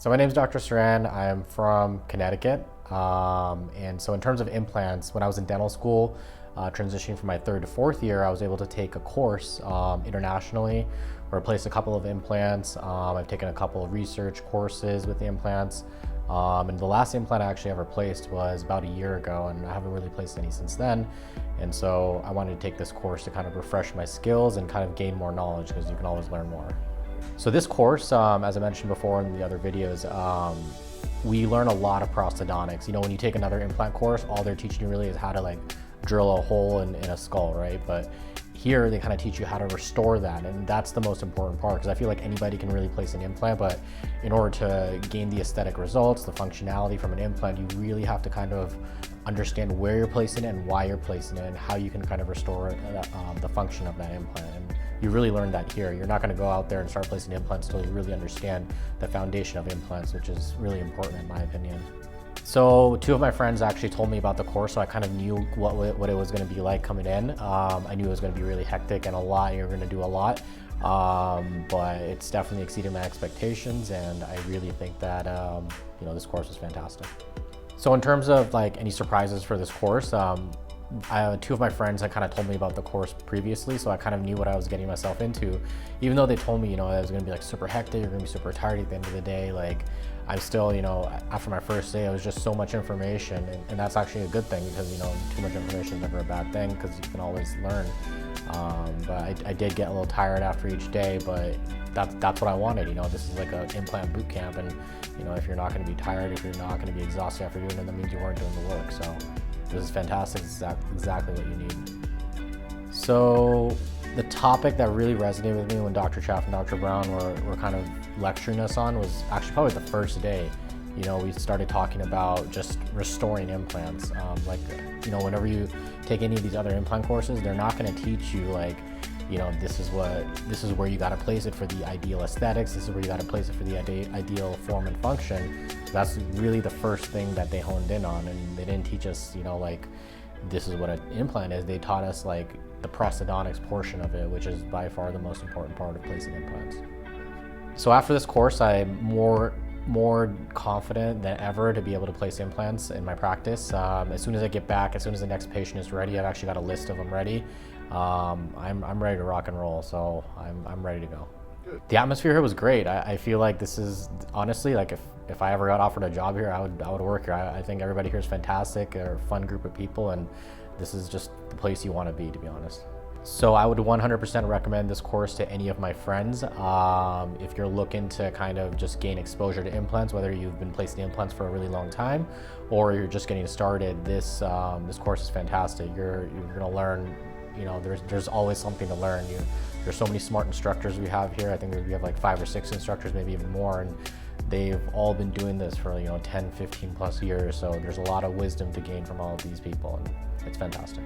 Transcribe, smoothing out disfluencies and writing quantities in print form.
So my name is Dr. Sran. I am from Connecticut. And so in terms of implants, when I was in dental school, transitioning from my third to fourth year, I was able to take a course internationally, replace a couple of implants. I've taken a couple of research courses with the implants. And the last implant I actually ever placed was about a year ago, and I haven't really placed any since then. And so I wanted to take this course to kind of refresh my skills and kind of gain more knowledge, because you can always learn more. So this course, as I mentioned before in the other videos, we learn a lot of prosthodontics. You know, when you take another implant course, all they're teaching you really is how to like drill a hole in a skull, right? But here they kind of teach you how to restore that, and that's the most important part, because I feel like anybody can really place an implant, but in order to gain the aesthetic results, the functionality from an implant, you really have to kind of understand where you're placing it and why you're placing it and how you can kind of restore the function of that implant. And you really learn that here. You're not going to go out there and start placing implants until you really understand the foundation of implants, which is really important in my opinion. So two of my friends actually told me about the course, so I kind of knew what it was going to be like coming in. I knew it was going to be really hectic and a lot. You're going to do a lot, but it's definitely exceeded my expectations, and I really think that you know, this course was fantastic. So in terms of like any surprises for this course, two of my friends had kind of told me about the course previously, so I kind of knew what I was getting myself into. Even though they told me, you know, it was going to be like super hectic, you're going to be super tired at the end of the day, like I'm still, you know, after my first day, it was just so much information, and that's actually a good thing, because, you know, too much information is never a bad thing, because you can always learn. But I did get a little tired after each day, but that's what I wanted. You know, this is like an implant boot camp, and you know, if you're not going to be tired, if you're not going to be exhausted after doing it, that means you weren't doing the work. So this is fantastic. It's exactly what you need. So the topic that really resonated with me when Dr. Chaff and Dr. Brown were kind of lecturing us on was actually probably the first day. You know, we started talking about just restoring implants. Like, you know, whenever you take any of these other implant courses, they're not going to teach you like, you know, this is where you got to place it for the ideal aesthetics. This is where you got to place it for the ideal form and function. So that's really the first thing that they honed in on, and they didn't teach us, you know, like this is what an implant is. They taught us like the prosthodontics portion of it, which is by far the most important part of placing implants. So after this course, I'm more confident than ever to be able to place implants in my practice. As soon as I get back, as soon as the next patient is ready, I've actually got a list of them ready. I'm ready to rock and roll, so I'm ready to go. The atmosphere here was great. I feel like this is honestly, like if I ever got offered a job here, I would work here. I think everybody here is fantastic. They're a fun group of people, and this is just the place you want to be honest. So I would 100% recommend this course to any of my friends. If you're looking to kind of just gain exposure to implants, whether you've been placing implants for a really long time or you're just getting started, this course is fantastic. You're gonna learn, you know, there's always something to learn. There's so many smart instructors we have here. I think we have like 5 or 6 instructors, maybe even more, and they've all been doing this for, you know, 10, 15 plus years. So there's a lot of wisdom to gain from all of these people, and it's fantastic.